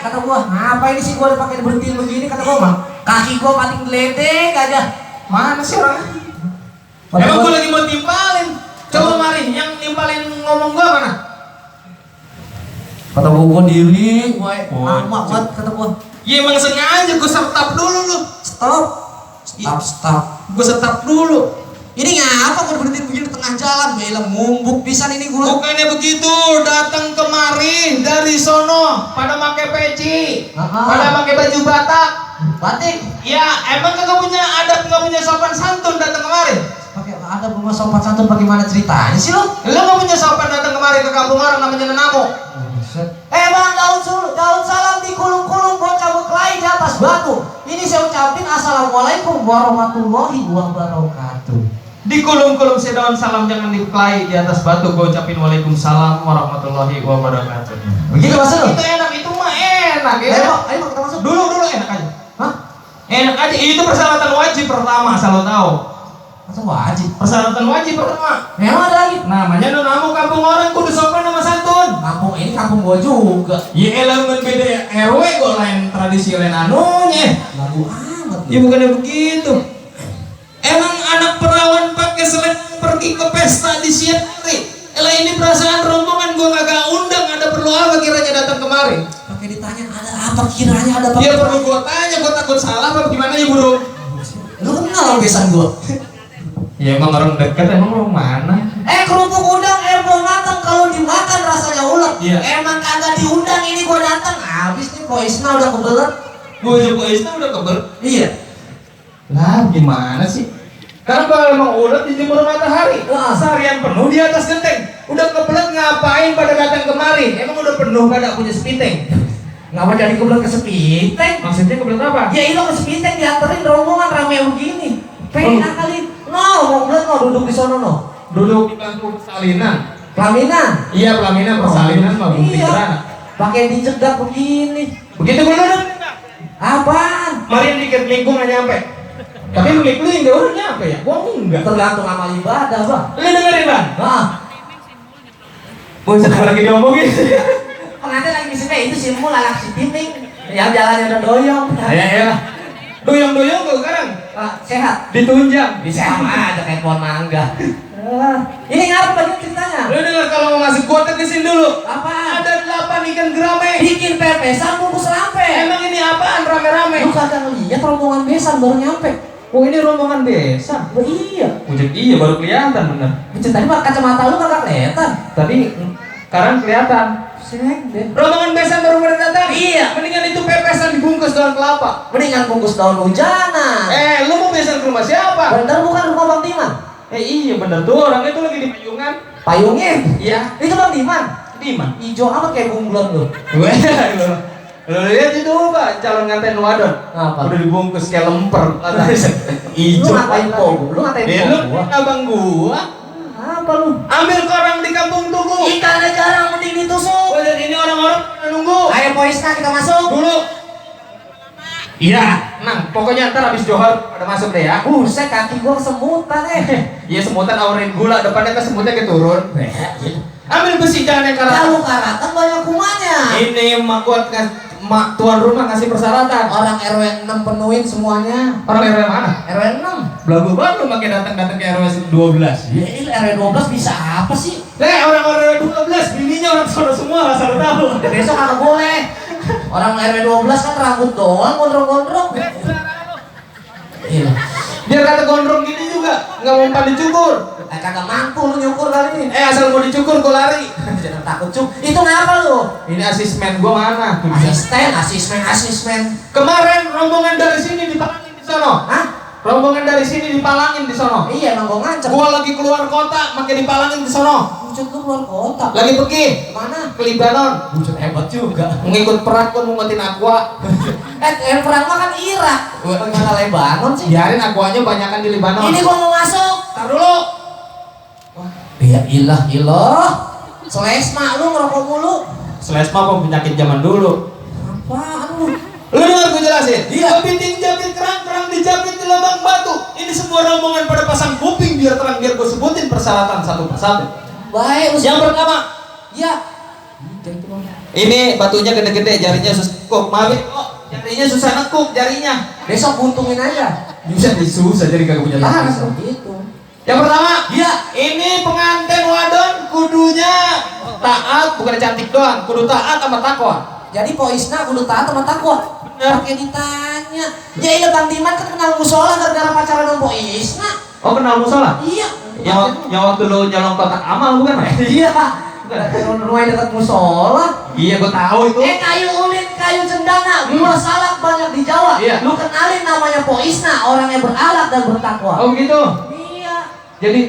kata gua. Ngapain sih gua pakai berhentiin begini kata gua mah. Kaki gua paling geledek aja. Mana sih orangnya? Emang gua lagi mau timpalin. Coba mari, yang nimpalin ngomong gua mana? Kata gua diri, gua lama banget kata gua. Ya emang sengaja gua stop dulu lu. Stop. Gua stop dulu. Ini ngapa gua berhenti begini tengah jalan? Gila mumbuk pisan ini gua. Bukannya begitu, datang kemari dari sono pada pakai peci, pada pakai baju Batak. Batik? Ya, emang kagak punya adab, nggak punya sopan santun datang kemari? Pakai ada bunga sopan santun bagaimana ceritanya sih lo? Lo nggak punya sopan datang kemari ke kampung orang namanya Nenamo? Bang, daun salam di kulung-kulung bocah berkelahi di atas batu. Ini saya ucapin assalamualaikum warahmatullahi wabarakatuh. Di kulung-kulung daun salam jangan dikelahi di atas batu. Gue ucapin waalaikumsalam warahmatullahi wabarakatuh. Begitu maksud? Itu enak, itu mah enak ya. Ayo kita masuk. Dulu enak aja. Hah? Enak aja. Itu persyaratan wajib pertama, asal lo tahu. Langsung wajib. Persyaratan wajib pertama. Memang ada lagi. Namanya Nenamo kampung orang kudu sopan sama santun. Kampung ini kampung gua juga. Ya elemen beda ya RW kok lain tradisi lain anunya. Lagu amat. Ya bukannya begitu. Emang anak perawan pakai selek pergi ke pesta di siang hari. Elah ini perasaan rombongan gua kagak undang, ada perlu apa kiranya datang kemari? Pakai ditanya ada apa kiranya ada apa? Ya perlu gua tanya, gua takut salah apa gimana ya bro? Lu kenal besan gua. Ya emang orang dekat, emang orang mana? Kerupuk udang belum matang kalau dimakan rasanya ulet. Iya. Emang kagak diundang ini gua datang. Habis nih Isna udah kebelet. Gua juga Isna udah keber. Iya. Lah gimana sih? Karena kalau emang ulet dijemur matahari, seharian penuh di atas genteng. Udah kebelet ngapain pada datang kemari? Emang udah penuh pada punya sepiteng? Ngapa jadi kebelet ke Sepiteng? Maksudnya kebelet apa? Ya itu ke Sepiteng dianterin rombongan rame begini. Pengen kali. No, mau kebelet no duduk di sono no. Duduk di bangku persalinan. Pelaminan. Iya pelaminan persalinan mah bukti Iya. kerana. Pakai dicegat begini. Begitu bener. Apaan? Mari yang dikit lingkung nggak nyampe. Tapi lu nggak udah nyampe ya? Gua enggak. Tergantung amal ibadah bang. Lu dengerin bang? Buset lagi diomongin. Pengantin lagi misalnya itu simbol anak si Piting. Yang jalannya udah doyong. Ya. Doyong-doyong kok sekarang? Sehat. Ditunjang. Bisa aja kayak pohon mangga. Ini ngapa banyak ceritanya? Lu denger kalau mau ngasih gua tegesin dulu. Apa? Ada 8 ikan gerame. Bikin pepesan bungkus lampe. Emang ini apaan rame-rame? Lu kagak ngeliat rombongan besan baru nyampe. Oh ini rombongan besan. Oh iya. Ujung iya baru kelihatan bener. Bucet tadi pakai kacamata lu kagak kelihatan. Tadi sekarang kelihatan. Rombongan besan baru pada datang. Iya. Mendingan itu pepesan dibungkus daun kelapa. Mendingan bungkus daun hujanan. Lu mau besan ke rumah siapa? Bener bukan rumah Bang Diman? Iya bener tuh orangnya tuh lagi di payungan. Payungnya? Iya. Itu Bang Diman. Diman. Ijo amat kayak bunglon lu. Lu lihat itu Pak, calon nganten wadon. Apa? Udah dibungkus kayak lemper. Lu ngapain kok? Lu ngapain kok? Lu abang gua. Apa lu? Ambil korang di kampung Tugu. Ikannya jarang mending ditusuk. Oh, dan ini orang-orang pada nunggu. Ayo Poisna kita masuk. Dulu. Iya. Nah, pokoknya ntar habis johor pada masuk deh ya. Buset kaki gua kesemutan Iya semutan awarin gula, depannya kan semutnya keturun. Ambil besi jangan yang karat. Kalau karatan banyak kumannya. Ini mak gua mak tuan rumah ngasih persyaratan. Orang RW 6 penuhin semuanya. Orang RW mana? RW 6. Belagu banget lu makin datang-datang ke RW 12. Ya ini RW 12 bisa apa sih? Orang RW 12 bininya orang sono semua asal tahu. Besok kagak boleh. Orang RW 12 kan rambut doang gondrong-gondrong. Iya. Biar kata gondrong gini juga nggak mau umpan dicukur. Kagak mampu lu nyukur kali ini. Asal mau dicukur gua lari. Jangan takut cuk. Itu ngapa lu? Ini asismen gua mana? Asismen. Kemarin rombongan dari sini dipalangin di sono. Hah? Rombongan dari sini dipalangin di sono. Iya emang gua ngancam. Gua lagi keluar kota, makin dipalangin di sono. Bucut lu keluar kota. Lagi pergi Kemana? ke Libanon. Bucut hebat juga. Mengikut perang gua mau ngotin aqua. Yang perang mah kan Irak. Bagaimana Lebanon sih? Biarin aquanya banyakan di Libanon. Ini gua mau masuk. Tar dulu. Ya ilah. Selesma lu ngerokok mulu. Selesma kok penyakit zaman dulu. Apaan lu? Lu dengar gue jelasin? Iya. Kepiting jabit kerang dijabit di lubang batu. Ini semua rombongan pada pasang kuping biar terang, biar gue sebutin persyaratan satu persatu. Baik, Yang pertama, ya Ini batunya gede-gede, jarinya susah nekuk. Maaf kok, jarinya susah nekuk jarinya. Besok buntungin aja. Bisa disusah jadi kagak punya tangan. Gitu. Yang pertama, Iya. ini pengantin wadon kudunya taat, bukan cantik doang, kudu taat sama takwa. Jadi Poisna kudu taat sama takwa. Pakai ditanya. Ya iya Bang Diman kan kenal musola gara-gara pacaran sama Poisna. Oh, kenal musola? Iya. Yang waktu lu nyolong kotak amal bukan? Iya. Rumah dekat musola. Iya, gua tahu itu. Kayu ulin, kayu cendana, buah salak banyak di Jawa. Iya. Lu kenalin namanya Poisna, orang yang berakhlak dan bertakwa. Oh gitu. Iya. Jadi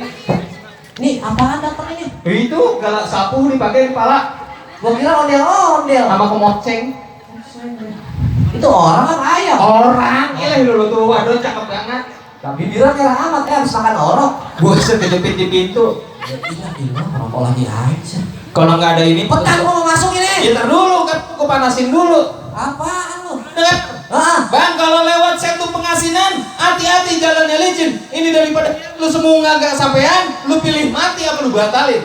Nih, apaan datang ini? itu galak sapu dipakai di kepala Gua kira ondel-ondel. sama kemoceng. Itu orang apa ayam? Orang, ilah lu tuh wadon cakep banget. Tapi bibirnya merah amat ya, habis makan orok. Gua kejepit di pintu. Ya iya, merokok lagi aja. Kalau nggak ada ini, Pekan gua mau masuk ini. ya dulu kan, gua panasin dulu. Apaan lu? Dengar? Bang, kalau lewat satu pengasinan, hati-hati jalannya licin. Ini daripada lu semua nggak sampean, lu pilih mati apa lu batalin?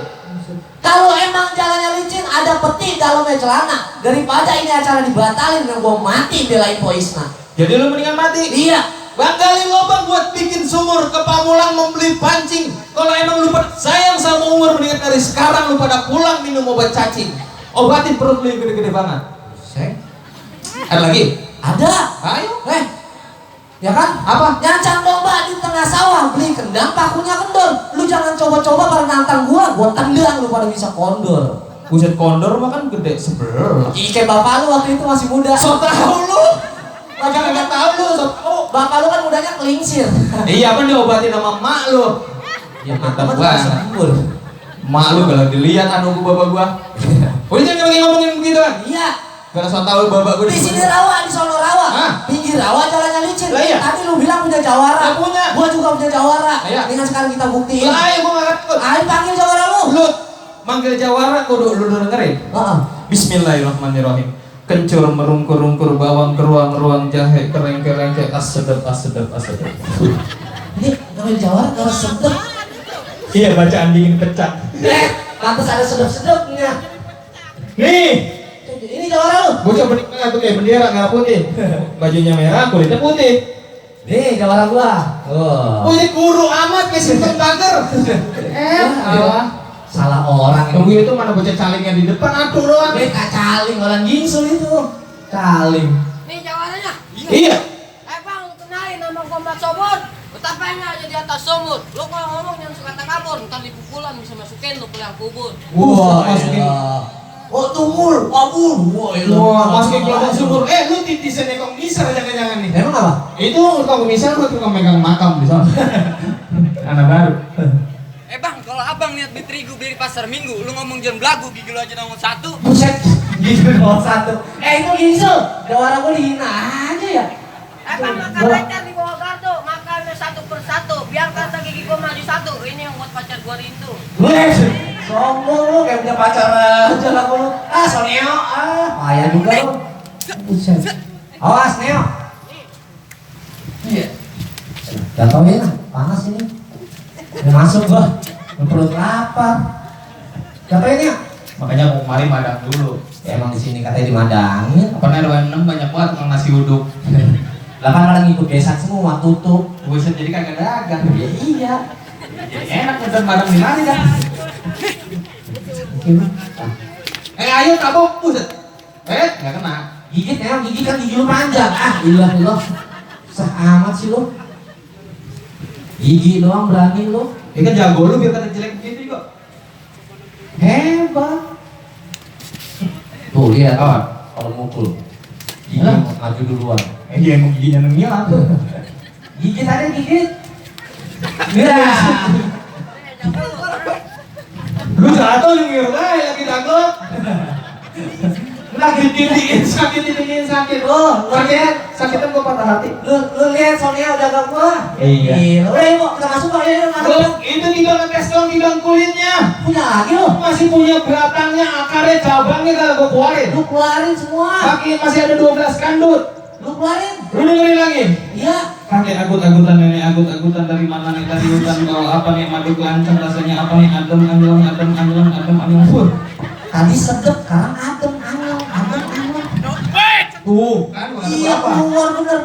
Kalau emang jalannya licin, ada peti dalamnya celana. Daripada ini acara dibatalin dan gua mati belain Poisna. Jadi lu mendingan mati. Iya. Bang, gali lubang buat bikin sumur, ke Pamulang membeli pancing. Kalau emang lu pada sayang sama umur, mendingan dari sekarang lu pada pulang minum obat cacing. Obatin perut lu yang gede-gede banget. Ada lagi? Ada. Ayo. Ya kan? Apa? Nyancang domba di tengah sawah, beli kendang, pakunya kendor. Lu jangan coba-coba pada nantang gua tendang lu pada bisa kondor. Buset, kondor mah kan gede sebelah. Kayak bapak lu waktu itu masih muda. So tau lu. Macam nggak tahu lu, so tau. Bapak lu kan mudanya kelingsir. Iya, kan diobatin sama mak lu. Ya mantap mantap banget. banget. Mak lu kalau dilihat anu bapak gua. Oh, jangan lagi ngomongin begitu kan? Iya. Karena so tau bapak gua Di sini rawa, di sono rawa. Hah? Pinggir rawa jalannya licin. Lah iya. Tadi lu bilang punya jawara. Ya, punya. Gua juga punya jawara. Iya. Dengan sekarang kita buktiin. Lah, ayo gua nggak takut. Ayo panggil jawara lu. Lu manggil jawara kudu lu dengerin. Bismillahirrahmanirrahim. Kencur merungkur-rungkur bawang keruang-ruang jahe kereng-kereng sedep. Ini namanya jawara kalau sedep. Iya, bacaan dingin pecah. Lantas ada sedep-sedepnya. Nih, Ini jawara lu. bocah bening tuh kayak bendera merah putih. Bajunya merah, kulitnya putih. Nih jawara gua. Oh, ini guru amat kayak Simpson Bagger. Allah. Salah orang. Tunggu itu mana bocah calingnya di depan, aduh doang. Caling orang gingsul itu. Caling. Nih jawabannya. Iya. Bang, kenalin nama gua Mat Sobot. Betapa enak aja di atas sumur. Lu kalau ngomong jangan suka takabur, ntar dipukulan bisa masukin lu ke liang kubur. Wah, masukin. Oh tumul, kabur. Wah, masukin kelompok sumur. Lu titisan ekong misal jangan-jangan nih. Emang apa? Itu kalau misal gua tukang megang makam di sana. Anak baru. Bang, kalau abang lihat di terigu beli di pasar minggu, lu ngomong jangan belagu, gigi lu aja nomor 1. Buset. Gitu nomor 1. Itu gingsul. Jawara gua dihina aja ya. Bang, makan pacar di bawah kartu, makannya 1 per 1. Biar kata gigi gua maju 1. Ini yang buat pacar gua rindu. Wes. Sombong lu kayak punya pacar aja lah lu. Soneo. Payah juga lu. Buset. Awas Neo. Iya. Jatuh ya, panas ini. Mau masuk gua, perut lapar. Jatuh ini ya? Makanya mau kemarin madang dulu. Ya, emang di sini katanya dimadangin. Apanya RW 6 banyak banget kalau nasi uduk. Lah kan pada ngikut desa semua tutup. Buset, jadi kagak dagang. Ya iya. Jadi enak udah madang di mana dah. Ayo tabuk, buset. Nggak kena. Gigit ya, gigit kan gigi lu panjang. Ilah. Sah amat sih lu. Gigi doang berani lu. Ya kan jago lu biar kata jelek gitu juga. Hebat. Tuh lihat kalau mukul. Gigi maju duluan. Iya, emang giginya nengil apa? Gigit aja gigit. Ya. Lu jatuh nyengir lagi daglok. Lagi didiin sakit. Oh, lu lihat. Sakitnya gua patah hati. Lu lihat Sonia udah gak gua. Iya. Udah yuk kita masuk aja yuk. Lu itu tinggal ngetes doang, tinggal kulitnya. Punya lagi lu. Masih punya batangnya, akarnya, cabangnya kalau gua keluarin. Lu keluarin semua. Kaki masih ada 12 kandut. Lu keluarin. Lu dengerin lagi. Iya. Kakek agut-agutan, nenek agut-agutan, dari mana nih, dari hutan, kalau apa nih, madu lancang rasanya apa nih, adem, pur. Tadi sedep, sekarang adem, anyong. Tuh, kan gua kata Iya, apa? keluar bener.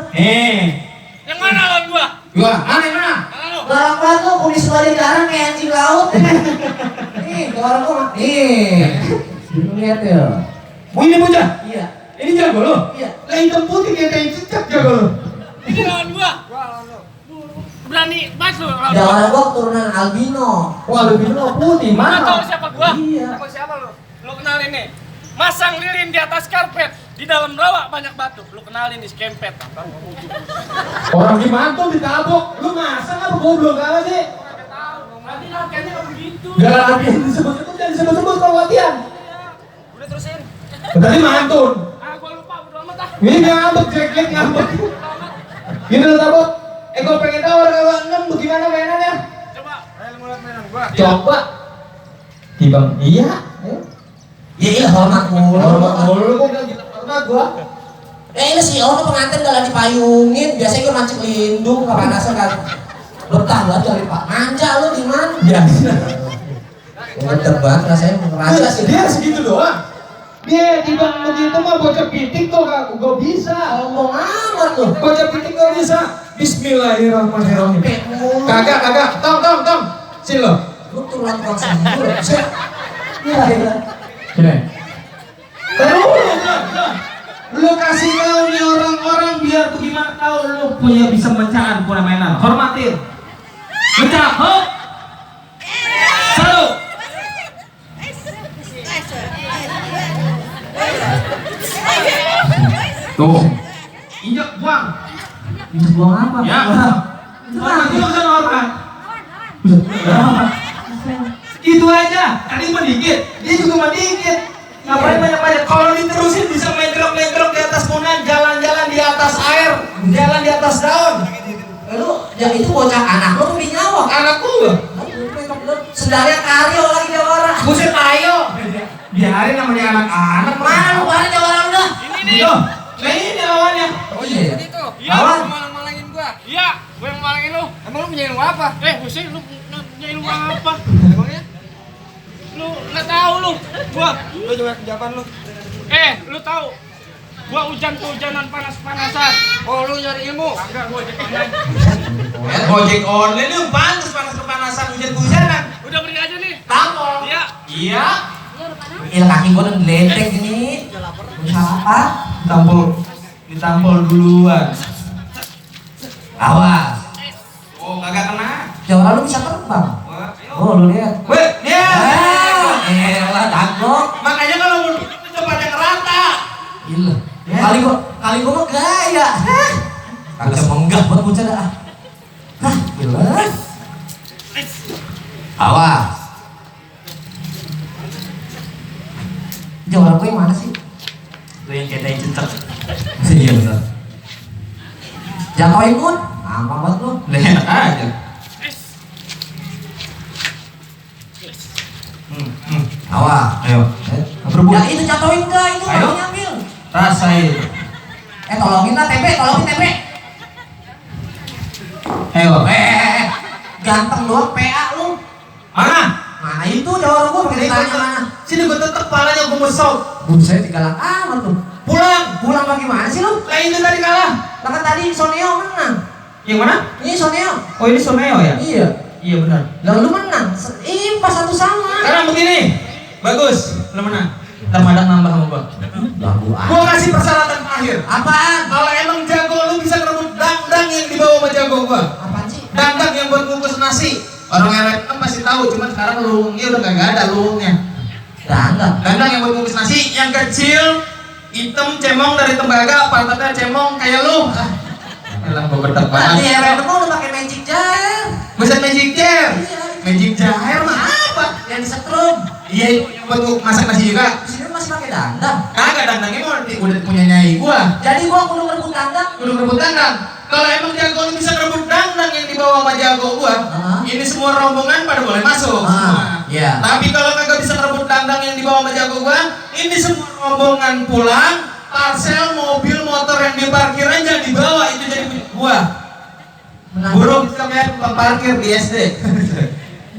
Yang mana lawan gua? Gua, mana yang mana? Mana lu? Galak lu, kumis balik jarang kayak anjing laut. Nih, orang gua. Nih. Lihat ya. Oh ini bocah? Iya. Ini jago lo? Iya. Lah hitam putih kayak cicak jago lo. Ini lawan gua. Berani banget lu lawan Ada gua. orang gua keturunan albino. Wah lebih lo putih Lu tahu mana? siapa gua? Iya. Tahu siapa lu? Lu kenalin nih. Masang lilin di atas karpet, di dalam rawa banyak batu. Lu kenalin nih si Kempet. Orang gimana tuh ditabok? Lu masa apa goblok kalah sih? Nanti latihannya nggak begitu. Gak latihan disebut-sebut dan disebut-sebut kalau latihan. Udah terusin. Tadi mantun. Gua lupa, udah amat ah. Ini ngambek, jelek ngambek. Gini lo tabok. Gua pengen tahu orang 6 gimana mainannya. Coba, ayo mulai mainan gua. Coba. Tibang iya. Ya iya hormat mulu. Hormat mulu kok udah gitu hormat gua. Ini si Ono pengantin gak dipayungin. Biasanya gua mancing lindung kepanasan kan. Betah banget kali Pak. Manja lu di mana? Biasa. Mantep banget rasanya ngerasa sih. Dia segitu doang. Dia tibang begitu mah bocah pitik kok gak bisa. Ngomong amat lu. Bocah pitik gak bisa. Bismillahirrahmanirrahim. Kagak. Tong. Sini lo. Lu turunan kurang sembuh. Iya. Sini. Terus. Lu kasih tahu nih orang-orang biar bagaimana tahu lu punya bisa mencaan punya mainan. Hormatin. Mencah. Hop. Satu. Tuh. Injak buang. Itu buang apa? Ya. Hormat itu bukan hormat. Itu aja. Tadi mah dikit. Dia juga mah dikit. Ngapain banyak-banyak? Kalau diterusin bisa medrok-medrok di atas punan, jalan-jalan di atas air, jalan di atas daun. Lu, ya itu bocah anak lu tuh di nyawa. Anakku. Sedarnya Karyo lagi Jawara. Buset ayo. Biarin namanya anak-anak. Mana lu kemarin Jawara udah? Ini nih. Tuh. Nah ini lawannya. Oh iya. Itu. Iya, Lawan. lu malang-malangin gua. Iya, gua yang malangin lu. Emang lu punya ilmu apa? Hussein, lu punya ilmu apa? Emangnya? Lu nggak tahu lu. Gua. Lu juga jawaban lu. Lu tahu? Gua hujanan panas-panasan. Oh, lu nyari ilmu? Enggak, gua ojek online. Ojek online lu pantas panas-kepanasan hujan-hujanan. Udah beri aja nih. Tampol. Iya. Iya. Il kaki gua udah ngeledek ini. Usaha apa? Ditampol duluan. Awas. Oh, kagak kena. Jawara lu bisa terbang. Oh, lu lihat. Weh, dia. Elah dagok. Makanya kalau mau coba yang rata. Gila. Kali gua mah gaya. Kagak menggah buat bocah dah. Hah, gila. Awas. Jawara gua yang mana sih? Lu yang kayak cecek. Iya benar. Jatuhin pun, gampang banget lu. Enak aja. Awas. Ayo. Ya itu jatuhin enggak? Itu Ayo. mau nyambil. Rasain. Tolongin lah tolongin TP. Ayo. Ganteng doang PA lu. Mana? Mana itu jawara gua pakai ditanya mana? Sini gua tetep palanya gua mesok. Buset digalak amat lu. Pulang. Pulang bagaimana sih lu? Lah itu tadi kalah. Lah kan tadi Soneo menang. Yang mana? Ini Soneo. Oh ini Soneo ya? Iya. Iya benar. Lah lu menang. Impas satu sama. Sekarang begini. Bagus. Lu menang. Ntar Madang nambah sama gua. Lagu Gua kasih persyaratan terakhir. Apaan? Kalau emang jago lu bisa ngerebut dangdang yang dibawa sama jago gua. Apaan sih? Dangdang yang buat bungkus nasi. Orang yang lain kan pasti tahu, cuman sekarang luungnya udah kagak ada luungnya. Dangdang. Dangdang yang buat bungkus nasi, yang kecil, hitam, cemong dari tembaga, pantatnya cemong kayak lu. Elah gua bedek Tadi banget. Heran lu pakai magic jar. Buset magic jar. Iya. Magic jar mah apa? Yang disetrum. Iya, yang buat gua masak nasi juga. Di sini masih pakai dangdang. Kagak dangdangnya mah udah punya nyai gua. Jadi gua kudu ngerebut dangdang. Kudu ngerebut dangdang. Kalau emang jago lu bisa ngerebut dangdang yang dibawa sama jago gua, ini semua rombongan pada boleh masuk. Semua. Iya. Tapi kalau kagak bisa ngerebut dangdang yang dibawa sama jago gua, ini semua rombongan pulang, parcel, mobil, motor yang diparkir aja dibawa itu jadi punya gua. Menang. Burung bisa kayak tukang parkir di SD.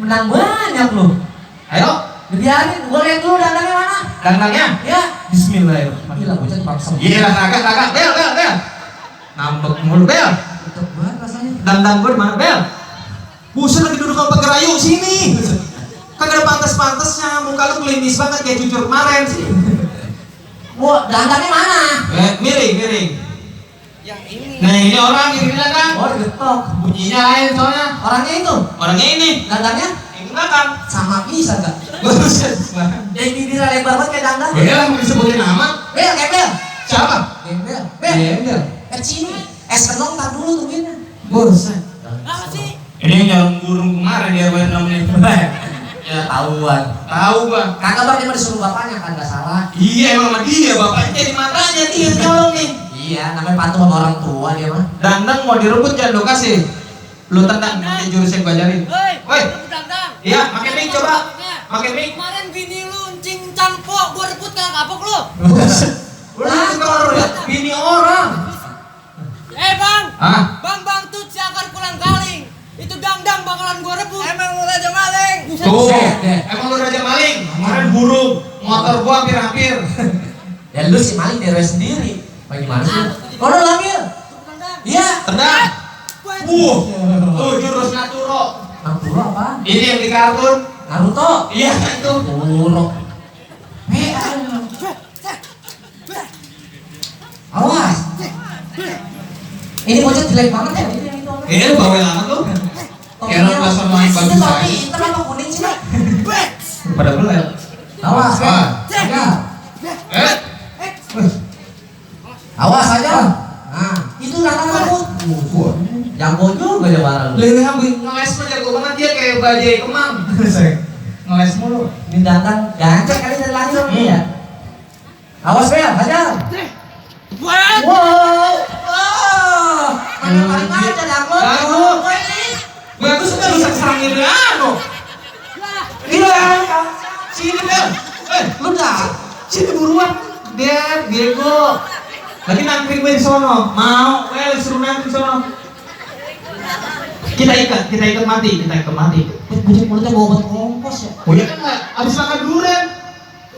Menang banyak lu. Ayo, Dibiarin, gua lihat dulu dangdangnya mana. Dandangnya? Ya. Bismillahirrahmanirrahim. Gila bocah paksa. Iya, kakak, bel. Ngambek mulu, bel. Betul banget rasanya. Dandang gue di mana, bel? Buset lagi duduk sama gerayu sini. Kagak ada pantas-pantasnya, muka lu klinis banget kayak cucur kemarin sih. Wah, dandangnya mana? Miring. Yang ini. Nah, ini orang yang ini dandang. Oh, digetok. Bunyinya lain soalnya. Orangnya ini. Dandangnya Yang belakang. sama bisa enggak? Buset. Yang bibirnya lebar banget kayak dandang. Ya lah, mau disebutin nama. Bel, kayak bel. Siapa? Bel. Bel. Sini. Kenong tar dulu tungguinnya. Buset. Apa sih? Ini yang jalan burung kemarin dia main namanya. Ya tahuan. Tahu bang. Kagak bang dia mah disuruh bapaknya kan nggak salah. Iya emang sama dia bapaknya jadi matanya dia nyolong nih. Iya, namanya patuh sama orang tua dia mah. Dandang mau direbut jangan lo kasih. Lu tendang nanti jurus yang gue ajarin. Woi. Rebut dandang. Iya, pakai mic coba. Pakai mic. Kemarin bini lu cing campok, gua rebut kan kapok lu. Lu kalau lihat bini orang. Bang. Hah? Bang tuh si akar kulang galing. Itu dandang bakalan gua rebut. Emang lu raja maling. Tuh, emang lu raja maling. Kemarin burung, motor gua hampir-hampir. Ya lu si maling dia sendiri. Bagaimana sih? Kau udah ambil? Iya. Tendang. Tuh jurus Naturo. Naturo apa? Ini yang di kartun. Naruto. Iya itu. Buruk. Awas. Ini bocah jelek banget ya. Lu bawel amat lu. Kayak orang kelas main bagus Itu topi aja. hitam apa kuning sih? Pada belel. Awas, Ah. Awas aja. Nah, itu datang rambut. Jago juga dia bareng. Lele ambil ngeles mah jago banget dia kayak bajai kemang. Ngeles mulu. Ini datang ganteng kali dari lahir dia. Awas Bel, hajar. Wow. Mana paling aja dapat. Bagus kan lu serang ini anu. Iya. Sini Bel. Lu dah. Sini buruan. Dia bego. Lagi nangkring gue di sono. Mau, suruh nangkring sono. Kita ikat mati. Bujuk mulutnya bawa obat kompos ya. Oh iya kan abis makan durian.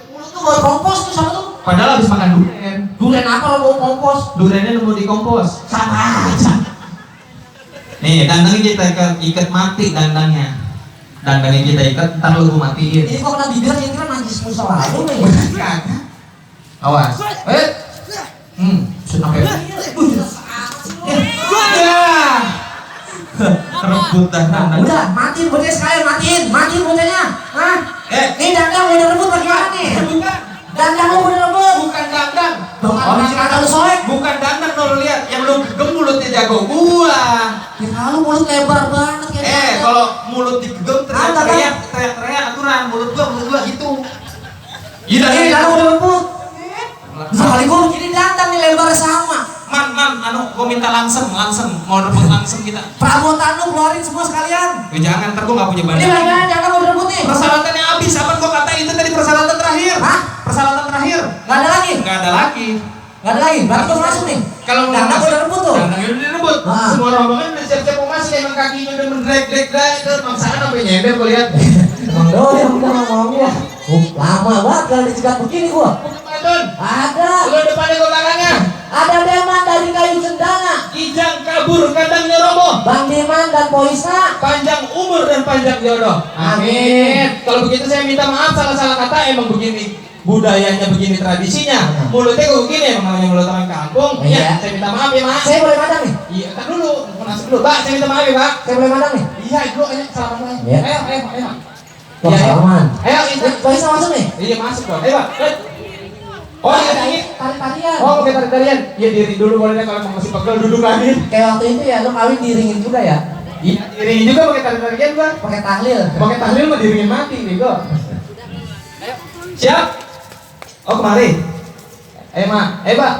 Mulut tuh bawa kompos tuh sama tuh. Padahal abis makan durian. Durian apa lo bawa kompos? Duriannya nemu di kompos. Sama aja. Nih, dandangnya kita ikat mati dandangnya. Dandangnya kita ikat, ntar lu gua matiin. Ini kok kena bibir yang kira najis musa lalu nih. Kagak. Awas. Sampai. Rebut dah dandang. Udah, matiin bocahnya sekalian, matiin bocahnya. Hah? Ini dandang udah rebut bagaimana nih? Bukan. Dandang lu udah rebut. Bukan dandang. Orang si kata lu soek. Bukan dandang lo lihat, yang lu gegem mulutnya jago gua. Ya lu mulut lebar banget kayak Kalau mulut digegem teriak aturan mulut gua gitu. Iya, ini dandang udah rebut. Sekali gua jadi dandang nih lebar sama. Gua minta langsem, mau rebut langsem kita. Perabotan lu keluarin semua sekalian. Jangan, ntar gua nggak punya Ini banyak. bagaimana dandang udah rebut nih? Persyaratannya habis, apa gua kata itu tadi persyaratan terakhir? Hah? Persyaratan terakhir. Nggak ada lagi? Nggak ada lagi. Nggak ada lagi? Berarti gua masuk nih. Kalau dandang udah rebut tuh. Dandangnya udah direbut. Ah. Semua rombongan udah siap-siap mau masuk, emang kakinya udah mendrek-drek itu maksaan sampai nyender gua lihat. Emang doyan udah ngomongnya. Lama banget kalau dicegat begini gua. Don, Ada. lu depannya gua belakangnya. Ada Deman dari kayu cendana. Kijang kabur kandangnya roboh. Bang Deman dan Poisna. Panjang umur dan panjang jodoh. Amin. Kalau begitu saya minta maaf salah-salah kata, emang begini budayanya, begini tradisinya. Mulutnya gue begini, emang namanya mulut orang kampung. Iya. Saya minta maaf ya, Mak. Saya boleh madang nih? Iya, kan dulu, masuk dulu. Pak, saya minta maaf ya, Pak. Saya boleh madang nih? Iya, Ibu, ayo salaman aja. Iya. Ayo. Wah, salaman. Ayo, itu. Poisna masuk nih? Iya, masuk dong. Ayo, Pak. Oh, iya, Tarik-tarian. oh, pakai tarik-tarian. Iya, diri dulu boleh kalau mau masih pegel duduk lagi. Kayak waktu itu ya, lu kawin diringin juga ya? Iya, diringin juga pakai tarik-tarian, Pak. Pakai tahlil. Pakai tahlil mah diringin mati, bego. Siap? Oh, kemari. Mak. Pak.